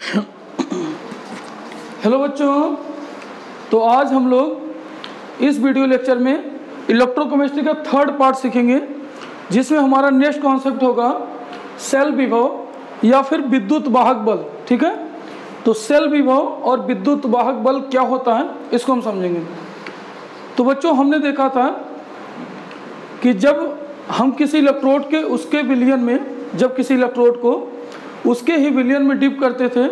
Hello बच्चों, तो आज हम लोग इस वीडियो लेक्चर में इलेक्ट्रोकेमिस्ट्री का थर्ड पार्ट सीखेंगे, जिसमें हमारा नेक्स्ट कॉन्सेप्ट होगा सेल विभव या फिर विद्युत वाहक बल। ठीक है, तो सेल विभव और विद्युत वाहक बल क्या होता है इसको हम समझेंगे। तो बच्चों, हमने देखा था कि जब हम किसी इलेक्ट्रोड के उसके विलयन में, जब किसी इलेक्ट्रोड को उसके ही विलयन में डिप करते थे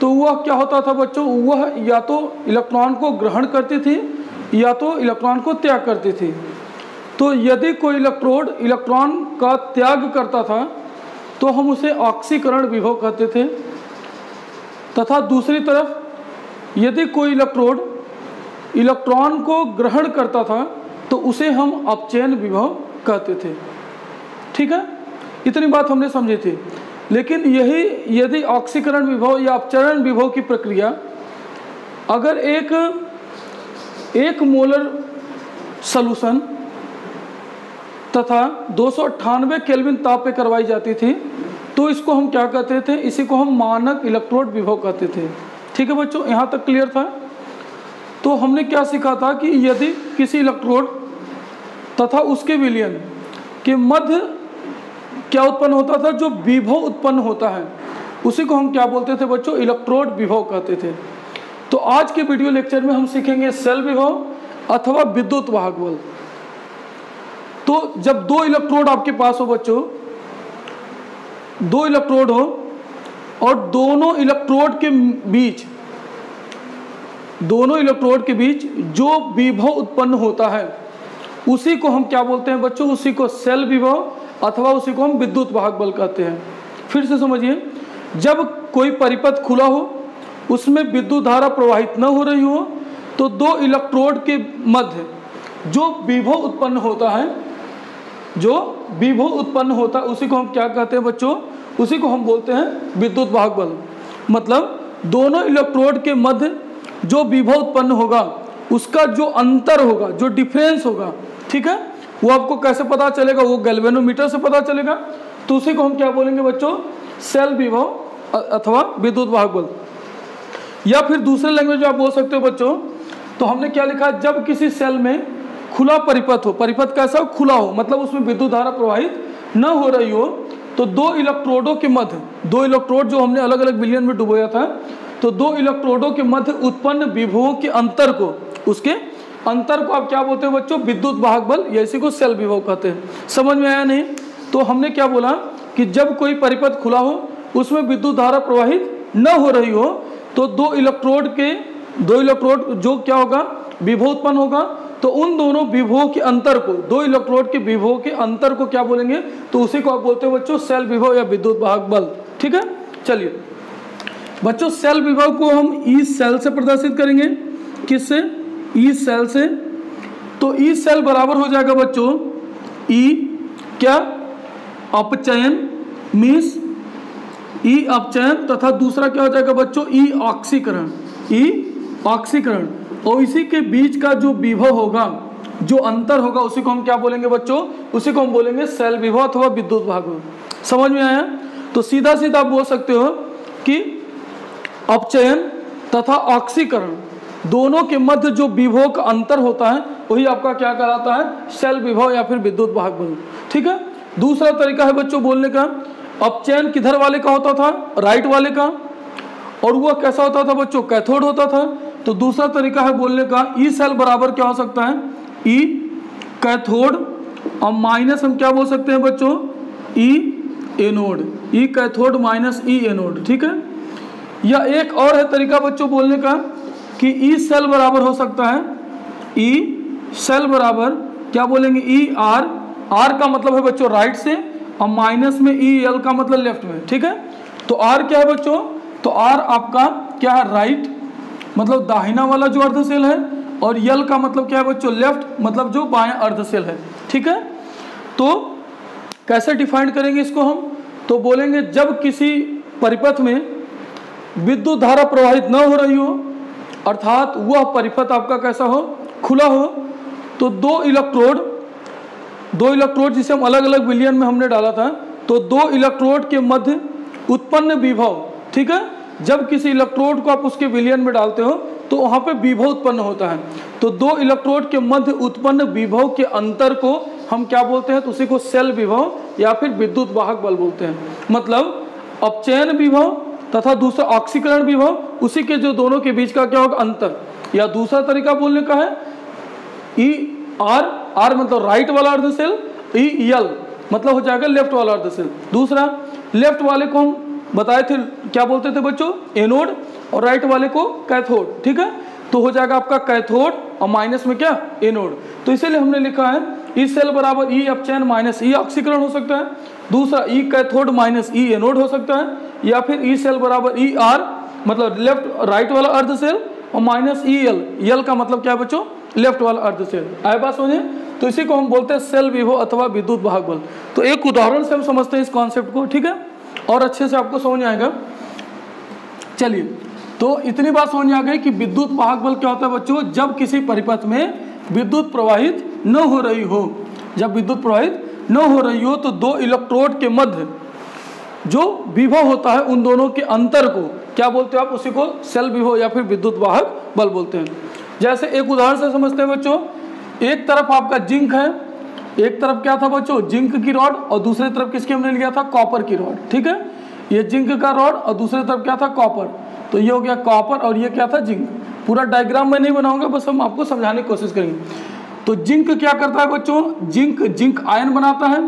तो वह क्या होता था बच्चों, वह या तो इलेक्ट्रॉन को ग्रहण करती थी या तो इलेक्ट्रॉन को त्याग करती थी। तो यदि कोई इलेक्ट्रोड इलेक्ट्रॉन का त्याग करता था तो हम उसे ऑक्सीकरण विभव कहते थे, तथा दूसरी तरफ यदि कोई इलेक्ट्रोड इलेक्ट्रॉन को ग्रहण करता था तो उसे हम अपचयन विभव कहते थे। ठीक है, इतनी बात हमने समझी थी। लेकिन यही यदि ऑक्सीकरण विभव या अपचरण विभव की प्रक्रिया अगर एक मोलर सॉल्यूशन तथा 298 केल्विन ताप पे करवाई जाती थी तो इसको हम क्या कहते थे, इसी को हम मानक इलेक्ट्रोड विभव कहते थे। ठीक है बच्चों, यहाँ तक क्लियर था। तो हमने क्या सीखा था कि यदि किसी इलेक्ट्रोड तथा उसके विलयन के मध्य क्या उत्पन्न होता था, जो विभव उत्पन्न होता है उसी को हम क्या बोलते थे बच्चों, इलेक्ट्रोड विभव कहते थे। तो आज के वीडियो लेक्चर में हम सीखेंगे सेल विभव अथवा विद्युत वाहक बल। तो जब दो इलेक्ट्रोड आपके पास हो बच्चों, दो इलेक्ट्रोड हो और दोनों इलेक्ट्रोड के बीच जो विभव उत्पन्न होता है उसी को हम क्या बोलते हैं बच्चों, उसी को सेल विभव अथवा उसी को हम विद्युत वाहक बल कहते हैं। फिर से समझिए, जब कोई परिपथ खुला हो, उसमें विद्युत धारा प्रवाहित न हो रही हो, तो दो इलेक्ट्रोड के मध्य जो विभव उत्पन्न होता है उसी को हम क्या कहते हैं बच्चों, उसी को हम बोलते हैं विद्युत वाहक बल। मतलब दोनों इलेक्ट्रोड के मध्य जो विभव उत्पन्न होगा उसका जो अंतर होगा, जो डिफरेंस होगा, ठीक है, वो आपको कैसे पता चलेगा, वो गैल्वेनोमीटर से पता चलेगा। तो उसी को हम क्या बोलेंगे बच्चों, सेल विभव अथवा विद्युत वाहक बल। या फिर दूसरे लैंग्वेज में आप बोल सकते हो बच्चों, तो हमने क्या लिखा, जब किसी सेल में खुला परिपथ हो, परिपथ कैसा हो, खुला हो, मतलब उसमें विद्युत धारा प्रवाहित न हो रही हो, तो दो इलेक्ट्रोडों के मध्य, दो इलेक्ट्रोड जो हमने अलग अलग विलयन में डुबोया था, तो दो इलेक्ट्रोडों के मध्य उत्पन्न विभवों के अंतर को, उसके अंतर को आप क्या बोलते हो बच्चों, विद्युत वाहक बल, या इसी को सेल विभव कहते हैं। समझ में आया नहीं? तो हमने क्या बोला कि जब कोई परिपथ खुला हो, उसमें विद्युत धारा प्रवाहित न हो रही हो, तो दो इलेक्ट्रोड जो क्या होगा, विभव उत्पन्न होगा, तो उन दोनों विभवों के अंतर को, दो इलेक्ट्रोड के विभवों के अंतर को क्या बोलेंगे, तो उसी को आप बोलते हो बच्चों सेल विभव या विद्युत वाहक बल। ठीक है, चलिए बच्चों, सेल विभव को हम ई सेल से प्रदर्शित करेंगे। किससे? ई सेल से। तो ई सेल बराबर हो जाएगा बच्चों, ई क्या, अपचयन मीन्स ई अपचयन, तथा दूसरा क्या हो जाएगा बच्चों, ई ऑक्सीकरण, और इसी के बीच का जो विभव होगा, जो अंतर होगा, उसी को हम क्या बोलेंगे बच्चों, उसी को हम बोलेंगे सेल विभव अथवा विद्युत वाहक बल। समझ में आया? तो सीधा सीधा आप बोल सकते हो कि अपचयन तथा ऑक्सीकरण दोनों के मध्य जो विभव का अंतर होता है वही आपका क्या कहलाता है, सेल विभव या फिर विद्युत वाहक बल। ठीक है, दूसरा तरीका है बच्चों बोलने का, अपचयन किधर वाले का होता था, राइट वाले का, और वह कैसा होता था बच्चों, कैथोड होता था। तो दूसरा तरीका है बोलने का, ई सेल बराबर क्या हो सकता है, ई कैथोड, और माइनस हम क्या बोल सकते हैं बच्चों, ई एनोड, ई कैथोड माइनस ई एनोड। ठीक है, या एक और है तरीका बच्चों बोलने का कि ई सेल बराबर हो सकता है, ई सेल बराबर क्या बोलेंगे, ई आर, आर का मतलब है बच्चों राइट से, और माइनस में ई एल का मतलब लेफ्ट में। ठीक है, तो आर क्या है बच्चों, तो आर आपका क्या है, राइट, मतलब दाहिना वाला जो अर्ध सेल है, और यल का मतलब क्या है बच्चों, लेफ्ट, मतलब जो बाएं अर्ध सेल है। ठीक है, तो कैसे डिफाइन करेंगे इसको हम, तो बोलेंगे जब किसी परिपथ में विद्युत धारा प्रवाहित न हो रही हो, अर्थात वह परिपथ आपका कैसा हो, खुला हो, तो दो इलेक्ट्रोड जिसे हम अलग अलग विलयन में हमने डाला था, तो दो इलेक्ट्रोड के मध्य उत्पन्न विभव, ठीक है, जब किसी इलेक्ट्रोड को आप उसके विलयन में डालते हो तो वहाँ पे विभव उत्पन्न होता है। तो दो इलेक्ट्रोड के मध्य उत्पन्न विभव के अंतर को हम क्या बोलते हैं, तो उसी को सेल विभव या फिर विद्युत वाहक बल बोलते हैं। मतलब अपचयन विभव तथा दूसरा ऑक्सीकरण विभव, उसी के जो दोनों के बीच का क्या होगा, अंतर। या दूसरा तरीका बोलने का है ई आर, आर मतलब राइट वाला अर्ध सेल, ई एल मतलब हो जाएगा लेफ्ट वाला अर्ध सेल। दूसरा लेफ्ट वाले को हम बताए थे क्या बोलते थे बच्चों, एनोड, और राइट वाले को कैथोड। ठीक है, तो हो जाएगा आपका कैथोड और माइनस में क्या, एनोड। तो इसीलिए हमने लिखा है ई सेल बराबर ई अपचयन माइनस ई ऑक्सीकरण हो सकता है। दूसरा ई कैथोड माइनस ई एनोड हो सकता है, या फिर ई सेल बराबर ई आर मतलब लेफ्ट राइट वाला अर्ध सेल और माइनस ई एल, एल का मतलब क्या है बच्चों, लेफ्ट वाला अर्ध सेल। आए बात समझे? तो इसी को हम बोलते हैं सेल विभव अथवा विद्युत वाहक बल। तो एक उदाहरण से हम समझते हैं इस कॉन्सेप्ट को, ठीक है, और अच्छे से आपको समझ आएगा। चलिए, तो इतनी बात समझ आ गई कि विद्युत वाहक बल क्या होता है बच्चों, जब किसी परिपथ में विद्युत प्रवाहित न हो रही हो। जब विद्युत प्रवाहित न हो रही हो तो दो इलेक्ट्रोड के मध्य जो विभव होता है उन दोनों के अंतर को क्या बोलते हो आप, उसी को सेल विभव या फिर विद्युत वाहक बल बोलते हैं। जैसे एक उदाहरण से समझते हैं बच्चों, एक तरफ आपका जिंक है, एक तरफ क्या था बच्चों, जिंक की रॉड, और दूसरी तरफ किसकी हमने लिया था, कॉपर की रॉड। ठीक है, ये जिंक का रॉड और दूसरी तरफ क्या था, कॉपर। तो ये हो गया कॉपर और ये क्या था, जिंक। पूरा डायग्राम मैं नहीं बनाऊंगा, बस हम आपको समझाने की कोशिश करेंगे। तो जिंक क्या करता है बच्चों, जिंक आयन बनाता है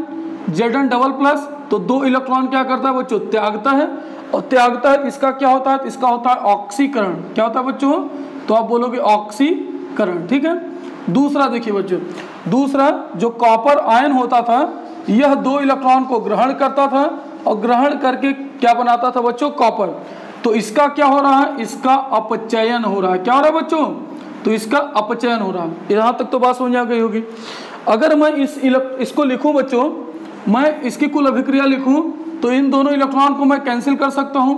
Zn डबल प्लस। तो दो इलेक्ट्रॉन क्या करता है बच्चों, त्यागता है, और त्यागता है इसका क्या होता है, इसका होता है ऑक्सीकरण। क्या होता है बच्चों, तो आप बोलोगे ऑक्सीकरण। ठीक है, दूसरा देखिए बच्चों, दूसरा जो कॉपर आयन होता था, यह दो इलेक्ट्रॉन को ग्रहण करता था और ग्रहण करके क्या बनाता था बच्चों, कॉपर। तो इसका क्या हो रहा है, इसका अपचयन हो रहा है। क्या हो रहा है बच्चों, तो इसका अपचयन हो रहा है। यहाँ तक तो बात समझ आ गई होगी। अगर मैं इसको लिखूं बच्चों, मैं इसकी कुल अभिक्रिया लिखूं तो इन दोनों इलेक्ट्रॉन को मैं कैंसिल कर सकता हूं,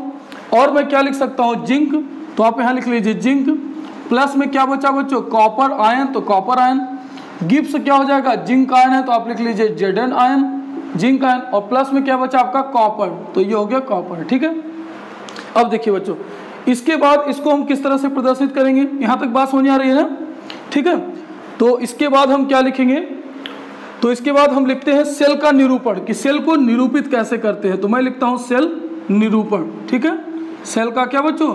और मैं क्या लिख सकता हूं, जिंक। तो आप यहाँ लिख लीजिए जिंक, प्लस में क्या बचा बच्चों, कॉपर आयन, तो कॉपर आयन। गिब्स क्या हो जाएगा, जिंक आयन है, तो आप लिख लीजिए Zn आयन, जिंक आयन, और प्लस में क्या बचा आपका कॉपर, तो ये हो गया कॉपर। ठीक है, अब देखिए बच्चों, इसके बाद इसको हम किस तरह से प्रदर्शित करेंगे, यहाँ तक बात समझ आ रही है ना। ठीक है, तो इसके बाद हम क्या लिखेंगे, तो इसके बाद हम लिखते हैं सेल का निरूपण, कि सेल को निरूपित कैसे करते हैं। तो मैं लिखता हूँ सेल निरूपण। ठीक है, सेल का क्या बच्चों,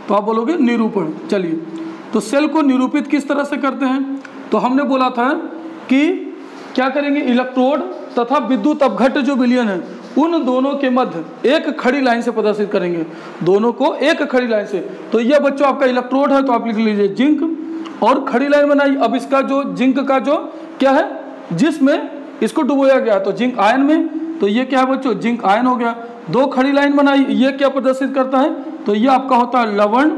तो आप बोलोगे निरूपण। चलिए, तो सेल को निरूपित किस तरह से करते हैं, तो हमने बोला था कि क्या करेंगे, इलेक्ट्रोड तथा विद्युत अपघट्ट जो विलयन है उन दोनों के मध्य एक खड़ी लाइन से प्रदर्शित करेंगे, दोनों को एक खड़ी लाइन से। तो यह बच्चों आपका इलेक्ट्रोड है, तो आप लिख लीजिए जिंक, और खड़ी लाइन बनाई। अब इसका जो जिंक का जो क्या है, जिसमें इसको डुबोया गया, तो जिंक आयन में, तो ये क्या है बच्चों, जिंक आयन हो गया। दो खड़ी लाइन बनाई, ये क्या प्रदर्शित करता है, तो ये आपका होता है लवण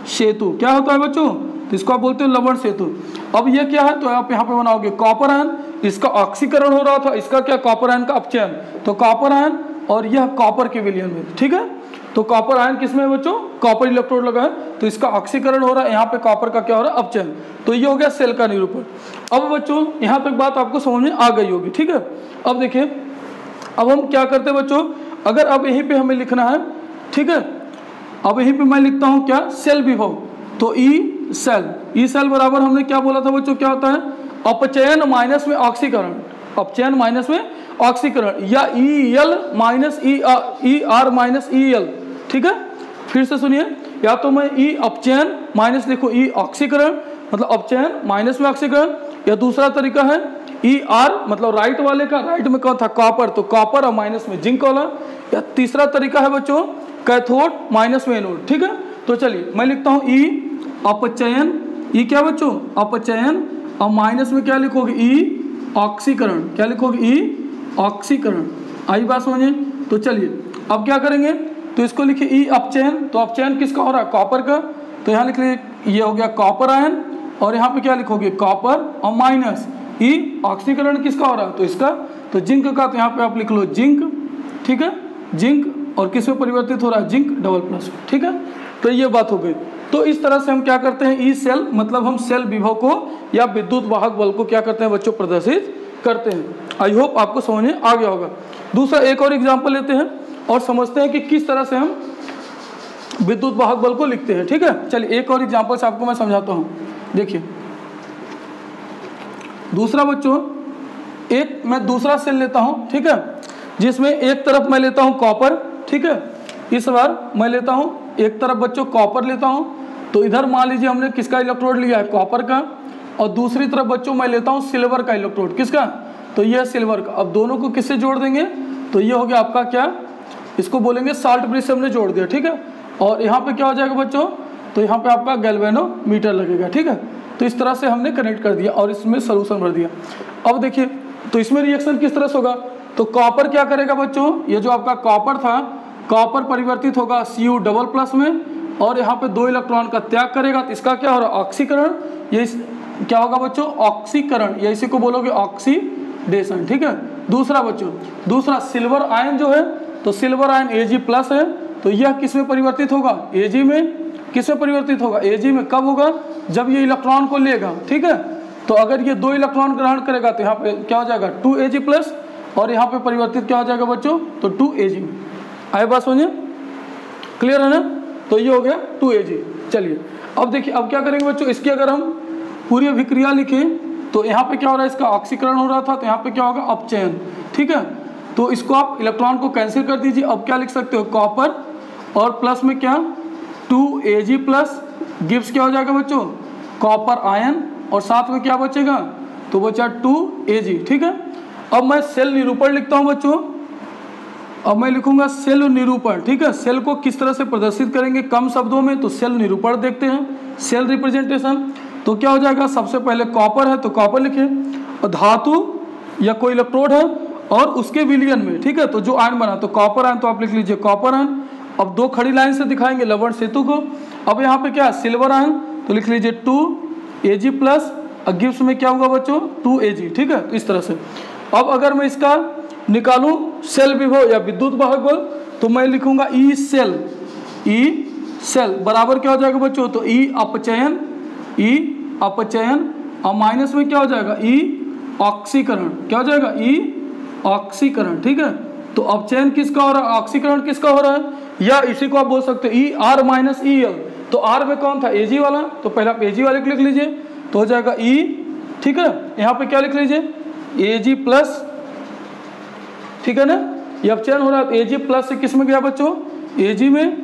सेतु। क्या होता है बच्चों, तो इसको आप बोलते हैं लवण सेतु। अब ये क्या है, तो आप यहाँ पे बनाओगे कॉपर आयन, इसका ऑक्सीकरण हो रहा था, इसका क्या, कॉपर आयन का अपचयन, तो कॉपर आयन, और यह कॉपर के विलयन में। ठीक है, तो कॉपर आयन किसमें है बच्चों, कॉपर इलेक्ट्रोड लगा है, तो इसका ऑक्सीकरण हो रहा है, यहाँ पे कॉपर का क्या हो रहा है, अपचयन। तो ये हो गया सेल का निरूपण। अब बच्चों यहाँ तक बात आपको समझ में आ गई होगी। ठीक है, अब देखिए, अब हम क्या करते हैं बच्चों, अगर अब यहीं पे हमें लिखना है, ठीक है, अब यहीं पे मैं लिखता हूँ क्या, सेल विभव। तो ई सेल बराबर हमने क्या बोला था बच्चों, क्या होता है, अपचयन माइनस में ऑक्सीकरण, अपचयन माइनस में ऑक्सीकरण, या E L minus E R minus E L. ठीक है, फिर से सुनिए, या तो मैं ई अपचयन माइनस लिखो ई ऑक्सीकरण, मतलब अपचयन माइनस में ऑक्सीकरण, या दूसरा तरीका है ई आर मतलब राइट वाले का, राइट में कौन था, कॉपर, तो कॉपर और माइनस में जिंक वाला, या तीसरा तरीका है बच्चों कैथोड माइनस में एनोड। ठीक है, तो चलिए मैं लिखता हूँ ई अपचयन, ई क्या बच्चों, अपचयन, और माइनस में क्या लिखोगे, ई ऑक्सीकरण। क्या लिखोगे, ई ऑक्सीकरण। आई बात समझिए। तो चलिए अब क्या करेंगे, तो इसको लिखिए ई अपचयन, तो अपचयन किसका हो रहा है, कॉपर का, तो यहाँ लिख लीजिए ये हो गया कॉपर आयन, और यहाँ पे क्या लिखोगे, कॉपर, और माइनस ई ऑक्सीकरण किसका हो रहा है, तो इसका, तो जिंक का, तो यहाँ पे आप लिख लो जिंक। ठीक है, जिंक, और किस में परिवर्तित हो रहा है, जिंक डबल प्लस। ठीक है, तो ये बात हो गई। तो इस तरह से हम क्या करते हैं, ई सेल मतलब हम सेल विभव को या विद्युत वाहक बल को क्या करते हैं बच्चों, प्रदर्शित करते हैं। आई होप आपको समझ में आ गया होगा। दूसरा एक और एग्जांपल लेते हैं और समझते हैं कि किस तरह से हम विद्युत वाहक बल को लिखते हैं। ठीक है, चलिए एक और एग्जांपल से आपको मैं समझाता हूँ। देखिए दूसरा बच्चों, एक मैं दूसरा सेल लेता हूँ, ठीक है, जिसमें एक तरफ मैं लेता हूँ कॉपर। ठीक है, इस बार मैं लेता हूँ एक तरफ बच्चों कॉपर लेता हूँ, तो इधर मान लीजिए हमने किसका इलेक्ट्रोड लिया है, कॉपर का, और दूसरी तरफ बच्चों मैं लेता हूँ सिल्वर का इलेक्ट्रोड। किसका, तो यह सिल्वर का। अब दोनों को किससे जोड़ देंगे, तो ये हो गया आपका क्या, इसको बोलेंगे साल्ट ब्रिज से हमने जोड़ दिया। ठीक है, और यहाँ पे क्या हो जाएगा बच्चों, तो यहाँ पे आपका गैल्वेनोमीटर लगेगा। ठीक है, तो इस तरह से हमने कनेक्ट कर दिया और इसमें सोल्यूशन भर दिया। अब देखिए तो इसमें रिएक्शन किस तरह से होगा, तो कॉपर क्या करेगा बच्चों, ये जो आपका कॉपर था, कॉपर परिवर्तित होगा Cu डबल प्लस में, और यहाँ पे 2 इलेक्ट्रॉन का त्याग करेगा, तो इसका क्या हो रहा है, ऑक्सीकरण। ये क्या होगा बच्चों, ऑक्सीकरण, या इसी को बोलोगे ऑक्सीडेशन। ठीक है, दूसरा बच्चों, दूसरा सिल्वर आयन जो है, तो सिल्वर आयन Ag प्लस है, तो यह किस में परिवर्तित होगा, Ag में। किस में परिवर्तित होगा, Ag में। कब होगा, जब ये इलेक्ट्रॉन को लेगा। ठीक है, तो अगर ये 2 इलेक्ट्रॉन ग्रहण करेगा तो यहाँ पे क्या हो जाएगा 2Ag प्लस, और यहाँ पे परिवर्तित क्या हो जाएगा बच्चों, तो 2Ag में। आए बात समझिए, क्लियर है ना, तो ये हो गया 2Ag। चलिए अब देखिए अब क्या करेंगे बच्चों, इसकी अगर हम पूरी अभिक्रिया लिखें तो यहाँ पे क्या हो रहा है, इसका ऑक्सीकरण हो रहा था, तो यहाँ पे क्या होगा, अपचयन। ठीक है, तो इसको आप इलेक्ट्रॉन को कैंसिल कर दीजिए। अब क्या लिख सकते हो, कॉपर और प्लस में क्या 2Ag प्लस गिव्स क्या हो जाएगा बच्चों, कॉपर आयन, और साथ में क्या बचेगा, तो बचा 2Ag। ठीक है, अब मैं सेल निरूपण लिखता हूँ बच्चों। अब मैं लिखूंगा सेल निरूपण। ठीक है, सेल को किस तरह से प्रदर्शित करेंगे कम शब्दों में, तो सेल निरूपण देखते हैं, सेल रिप्रेजेंटेशन। तो क्या हो जाएगा, सबसे पहले कॉपर है तो कॉपर लिखे, और धातु या कोई इलेक्ट्रोड है और उसके विलयन में। ठीक है, तो जो आयन बना, तो कॉपर आयन, तो आप लिख लीजिए कॉपर आयन। अब 2 खड़ी लाइन से दिखाएंगे लवण सेतु को। अब यहाँ पे क्या है, सिल्वर आयन, तो लिख लीजिए 2Ag प्लस, और गिव्स में क्या होगा बच्चों 2Ag। ठीक है, तो इस तरह से। अब अगर मैं इसका निकालूं सेल विभव या विद्युत वाहक बल, तो मैं लिखूंगा ई सेल, ई सेल बराबर क्या हो जाएगा बच्चों, तो ई अपचयन, ई अपचयन, और माइनस में क्या हो जाएगा, ई ऑक्सीकरण। क्या हो जाएगा, ई ऑक्सीकरण। ठीक है, तो अपचयन किसका हो रहा है, ऑक्सीकरण किसका हो रहा है, या इसी को आप बोल सकते हो E R minus E L. तो आर में कौन था, Ag वाला, तो पहले आप Ag वाले को लिख लीजिए, तो हो जाएगा ई। ठीक है, यहाँ पे क्या लिख लीजिए, Ag प्लस। ठीक है ना, ये अपचयन हो रहा है, Ag प्लस से किस में गया बच्चों, Ag में।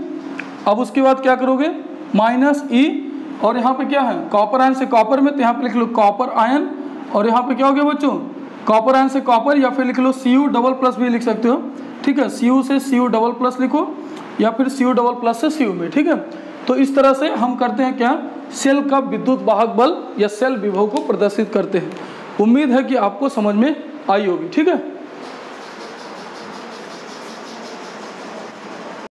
अब उसके बाद क्या करोगे, माइनस ई, और यहाँ पे क्या है, कॉपर आयन से कॉपर में, तो यहाँ पे लिख लो कॉपर आयन, और यहाँ पे क्या हो गया बच्चों, कॉपर आयन से कॉपर, या फिर लिख लो Cu डबल प्लस भी लिख सकते हो। ठीक है, Cu से Cu डबल प्लस लिखो, या फिर Cu डबल प्लस से Cu में। ठीक है, तो इस तरह से हम करते हैं क्या, सेल का विद्युत वाहक बल या सेल विभव को प्रदर्शित करते हैं। उम्मीद है कि आपको समझ में आई होगी। ठीक है।